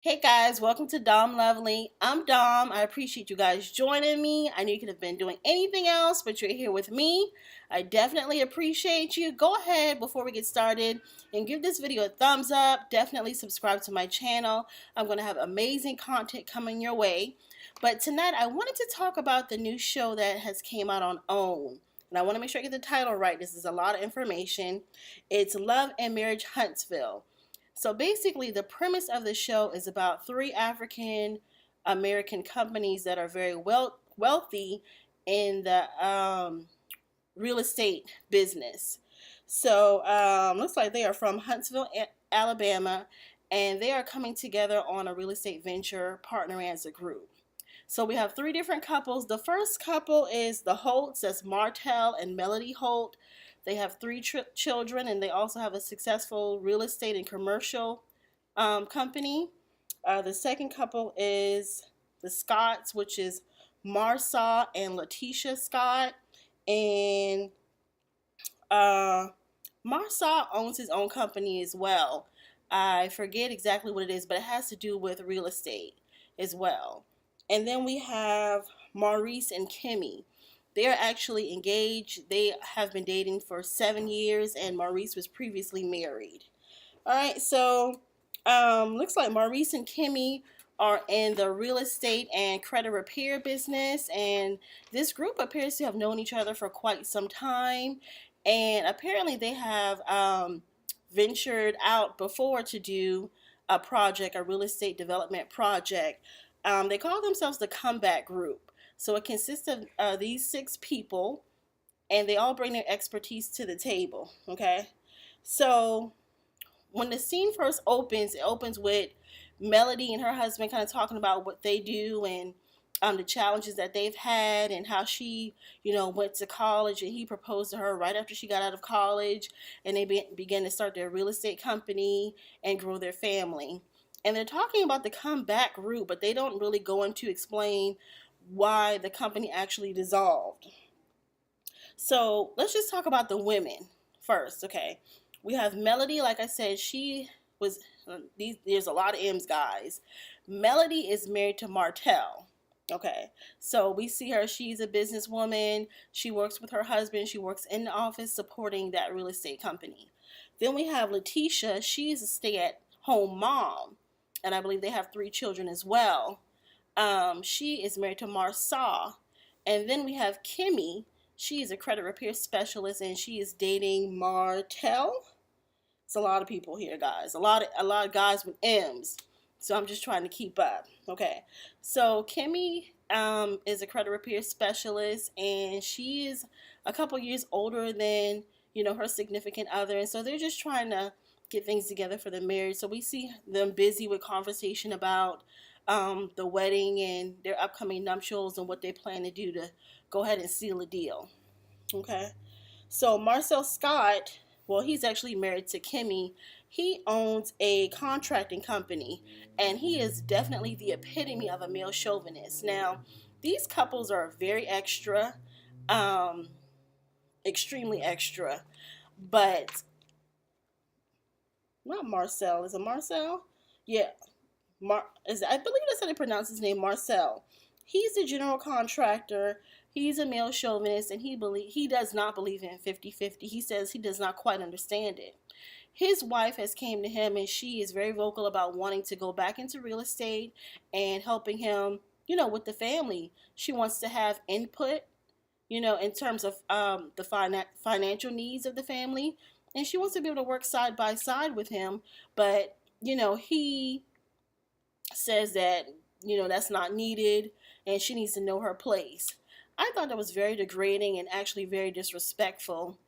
Hey guys, welcome to Dom Lovely. I'm Dom. I appreciate you guys joining me. I know you could have been doing anything else, but you're here with me. I definitely appreciate you. Go ahead before we get started and give this video a thumbs up. Definitely subscribe to my channel. I'm going to have amazing content coming your way. But tonight I wanted to talk about the new show that has came out on OWN. And I want to make sure I get the title right. This is a lot of information. It's Love and Marriage Huntsville. So basically, the premise of the show is about three African American companies that are very wealthy in the real estate business. So looks like they are from Huntsville, Alabama, and they are coming together on a real estate venture, partnering as a group. So we have three different couples. The first couple is the Holts, that's Martell and Melody Holt. They have three children, and they also have a successful real estate and commercial company. The second couple is the Scotts, which is Marsau and Letitia Scott. And Marsau owns his own company as well. I forget exactly what it is, but it has to do with real estate as well. And then we have Maurice and Kimmy. They are actually engaged. They have been dating for 7 years, and Maurice was previously married. All right, so looks like Maurice and Kimmy are in the real estate and credit repair business, and this group appears to have known each other for quite some time, and apparently they have ventured out before to do a project, a real estate development project. They call themselves the Comeback Group. So it consists of these 6 people, and they all bring their expertise to the table, okay? So when the scene first opens, it opens with Melody and her husband kind of talking about what they do and the challenges that they've had and how she, went to college and he proposed to her right after she got out of college, and they began to start their real estate company and grow their family. And they're talking about the Comeback Group, but they don't really go into explain why the company actually dissolved. So let's just talk about the women first, okay? We have Melody, like I said, she was, there's a lot of M's, guys. Melody is married to Martell, okay? So we see her, she's a businesswoman. She works with her husband. She works in the office supporting that real estate company. Then we have Letitia. She's a stay-at-home mom, and I believe they have 3 children as well. She is married to Marsau. And then we have Kimmy. She is a credit repair specialist, and she is dating Martell. It's a lot of people here, guys. A lot of guys with M's. So I'm just trying to keep up. Okay. So Kimmy is a credit repair specialist, and she is a couple years older than, her significant other. And so they're just trying to get things together for the marriage. So we see them busy with conversation about the wedding and their upcoming nuptials and what they plan to do to go ahead and seal a deal. Okay. So Marcel Scott, well, he's actually married to Kimmy. He owns a contracting company, and he is definitely the epitome of a male chauvinist. Now, these couples are very extra, extremely extra, but not Marcel. Is it Marcel? Yeah. I believe that's how they pronounce his name, Marcel. He's the general contractor. He's a male chauvinist, and he does not believe in 50-50. He says he does not quite understand it. His wife has came to him, and she is very vocal about wanting to go back into real estate and helping him, with the family. She wants to have input, in terms of the financial needs of the family, and she wants to be able to work side by side with him. But, he says that, that's not needed, and she needs to know her place. I thought that was very degrading and actually very disrespectful.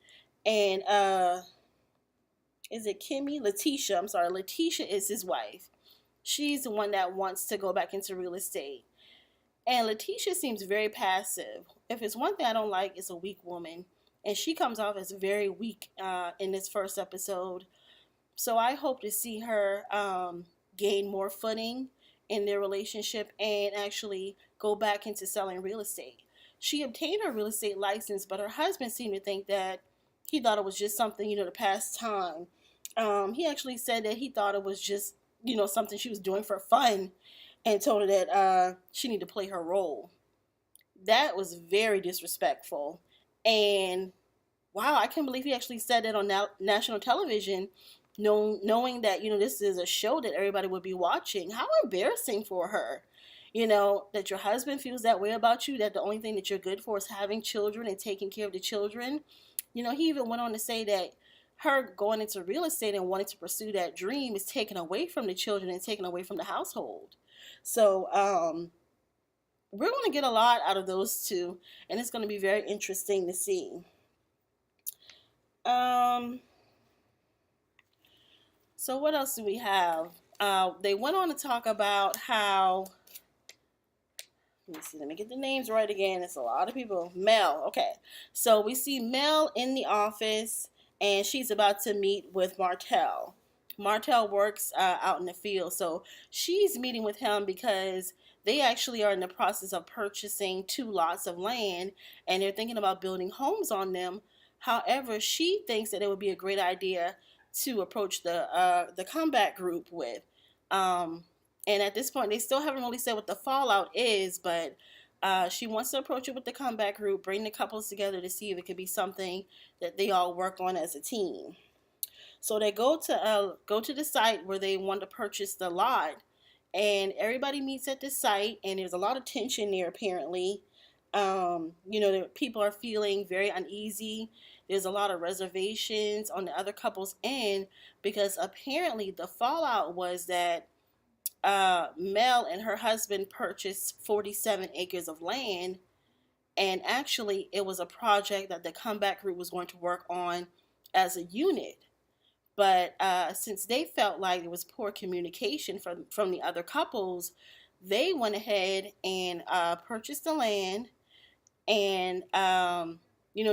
And is it Kimmy? Letitia, I'm sorry. Letitia is his wife. She's the one that wants to go back into real estate. And Letitia seems very passive. If it's one thing I don't like, it's a weak woman. And she comes off as very weak in this first episode. So I hope to see her gain more footing in their relationship and actually go back into selling real estate. She obtained her real estate license, but her husband seemed to think that he thought it was just something, to pass time. He actually said that he thought it was just, something she was doing for fun, and told her that she needed to play her role. That was very disrespectful. And wow, I can't believe he actually said that on national television, knowing that, this is a show that everybody would be watching. How embarrassing for her. That your husband feels that way about you, that the only thing that you're good for is having children and taking care of the children. He even went on to say that her going into real estate and wanting to pursue that dream is taken away from the children and taken away from the household. So, we're going to get a lot out of those two, and it's going to be very interesting to see. So what else do we have? They went on to talk about how, let me get the names right again. It's a lot of people. Mel, okay. So we see Mel in the office, and she's about to meet with Martell. Martell works out in the field, so she's meeting with him because they actually are in the process of purchasing 2 lots of land, and they're thinking about building homes on them. However, she thinks that it would be a great idea to approach the comeback group with. And at this point, they still haven't really said what the fallout is, but she wants to approach it with the comeback group, bring the couples together to see if it could be something that they all work on as a team. So they go to the site where they want to purchase the lot, and everybody meets at the site, and there's a lot of tension there apparently. People are feeling very uneasy. There's a lot of reservations on the other couple's end because apparently the fallout was that Mel and her husband purchased 47 acres of land, and actually it was a project that the comeback group was going to work on as a unit. But since they felt like there was poor communication from the other couples, they went ahead and purchased the land and,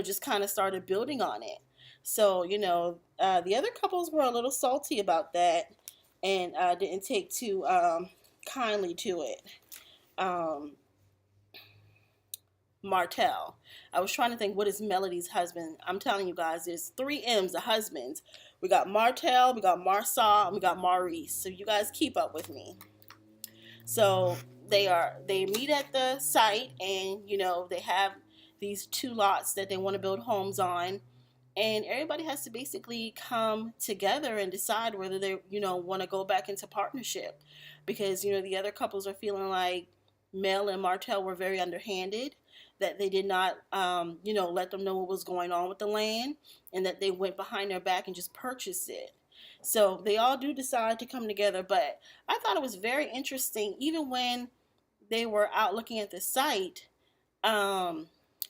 just kind of started building on it. So, the other couples were a little salty about that and didn't take too kindly to it. Martell. I was trying to think, what is Melody's husband? I'm telling you guys, there's 3 M's, the husbands. We got Martell, we got Marsau, and we got Maurice. So you guys keep up with me. So they meet at the site, and they have these 2 lots that they want to build homes on, and everybody has to basically come together and decide whether they want to go back into partnership, because the other couples are feeling like Mel and Martell were very underhanded, that they did not let them know what was going on with the land, and that they went behind their back and just purchased it. So they all do decide to come together, but I thought it was very interesting. Even when they were out looking at the site,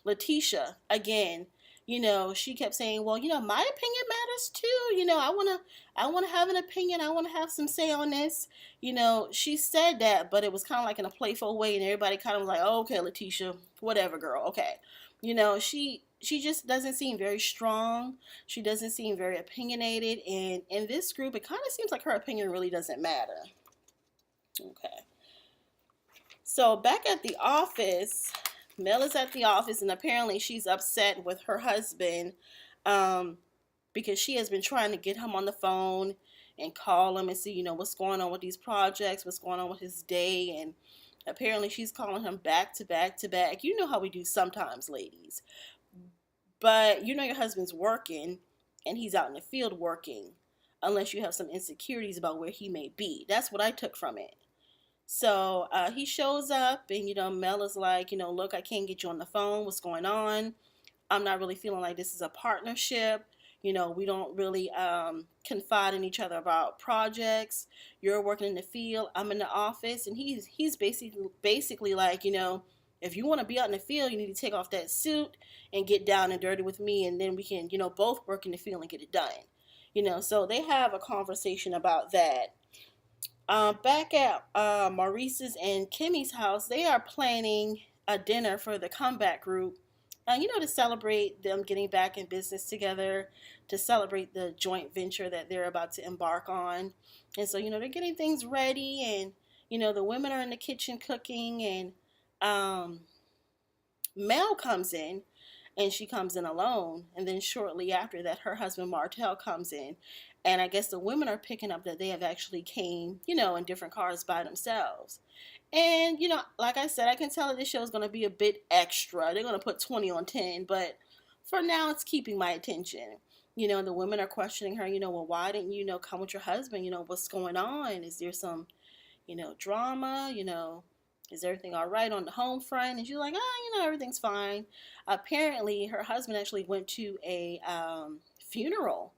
Letitia, again, she kept saying, well, my opinion matters too. I want to have an opinion. I want to have some say on this. She said that, but it was kind of like in a playful way, and everybody kind of was like, oh, okay, Letitia, whatever, girl. Okay. She just doesn't seem very strong. She doesn't seem very opinionated. And in this group, it kind of seems like her opinion really doesn't matter. Okay. So back at the office, Mel is at the office, and apparently she's upset with her husband because she has been trying to get him on the phone and call him and see, what's going on with these projects, what's going on with his day. And apparently she's calling him back to back to back. You know how we do sometimes, ladies. But your husband's working, and he's out in the field working, unless you have some insecurities about where he may be. That's what I took from it. So he shows up, and Mel is like, look, I can't get you on the phone. What's going on? I'm not really feeling like this is a partnership. We don't really confide in each other about projects. You're working in the field. I'm in the office, and he's basically like, if you want to be out in the field, you need to take off that suit and get down and dirty with me, and then we can, both work in the field and get it done. So they have a conversation about that. Back at Maurice's and Kimmy's house, they are planning a dinner for the comeback group, to celebrate them getting back in business together, to celebrate the joint venture that they're about to embark on. And so, they're getting things ready, and, the women are in the kitchen cooking, and Mel comes in, and she comes in alone. And then shortly after that, her husband Martell comes in. And I guess the women are picking up that they have actually came, in different cars by themselves. And, like I said, I can tell that this show is going to be a bit extra. They're going to put 20 on 10, but for now, it's keeping my attention. The women are questioning her, well, why didn't you, come with your husband? What's going on? Is there some, drama? Is everything all right on the home front? And she's like, everything's fine. Apparently, her husband actually went to a funeral.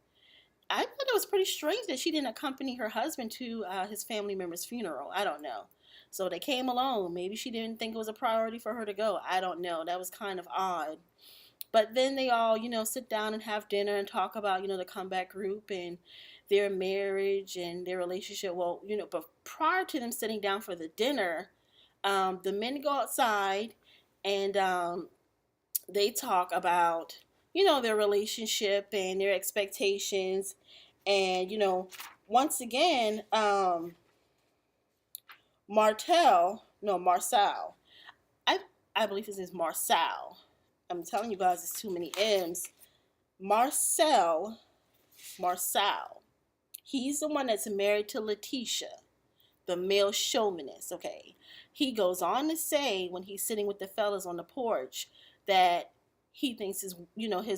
I thought it was pretty strange that she didn't accompany her husband to his family member's funeral. I don't know. So they came alone. Maybe she didn't think it was a priority for her to go. I don't know. That was kind of odd. But then they all, sit down and have dinner and talk about, the comeback group and their marriage and their relationship. Well, but prior to them sitting down for the dinner, the men go outside and they talk about, their relationship and their expectations. And, once again, Marcel, I believe his name is Marcel. I'm telling you guys, it's too many M's. Marcel, he's the one that's married to Letitia, the male chauvinist, okay? He goes on to say, when he's sitting with the fellas on the porch, that he thinks his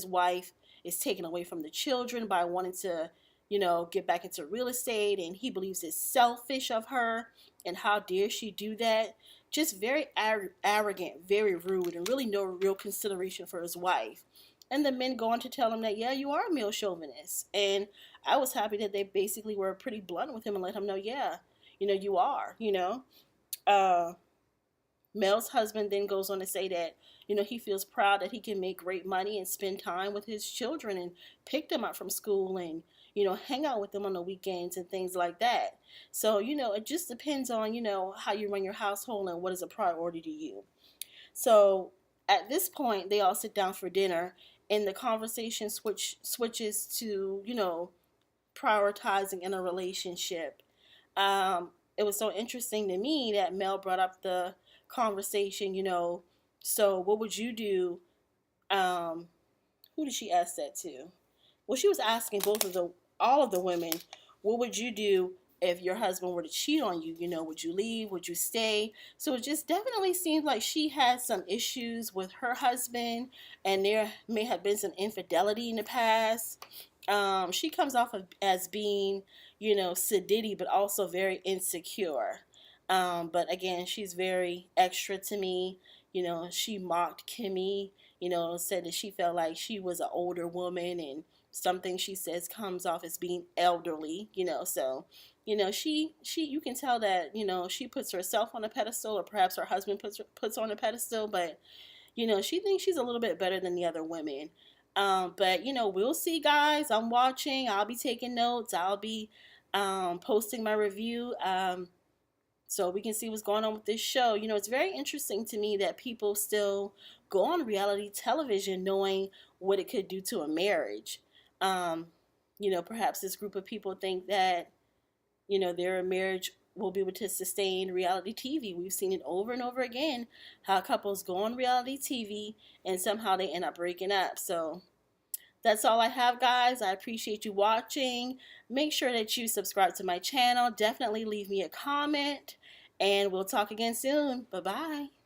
wife is taken away from the children by wanting to, get back into real estate, and he believes it's selfish of her, and how dare she do that? Just very arrogant, very rude, and really no real consideration for his wife. And the men go on to tell him that, yeah, you are a male chauvinist. And I was happy that they basically were pretty blunt with him and let him know, yeah, you are, Mel's husband then goes on to say that, he feels proud that he can make great money and spend time with his children and pick them up from school and, hang out with them on the weekends and things like that. So, it just depends on, how you run your household and what is a priority to you. So at this point, they all sit down for dinner and the conversation switches to, prioritizing in a relationship. It was so interesting to me that Mel brought up the conversation, so what would you do? Who did she ask that to? Well, she was asking all of the women, what would you do if your husband were to cheat on you? Would you leave? Would you stay? So it just definitely seems like she had some issues with her husband, and there may have been some infidelity in the past. She comes off as being, sedity, but also very insecure. But again, she's very extra to me. She mocked Kimmy, said that she felt like she was an older woman, and something she says comes off as being elderly, so, she you can tell that, she puts herself on a pedestal, or perhaps her husband puts her on a pedestal, but, she thinks she's a little bit better than the other women. But, we'll see, guys. I'm watching. I'll be taking notes. I'll be posting my review. So we can see what's going on with this show. It's very interesting to me that people still go on reality television knowing what it could do to a marriage. Perhaps this group of people think that, their marriage will be able to sustain reality TV. We've seen it over and over again, how couples go on reality TV and somehow they end up breaking up. So that's all I have, guys. I appreciate you watching. Make sure that you subscribe to my channel. Definitely leave me a comment, and we'll talk again soon. Bye-bye.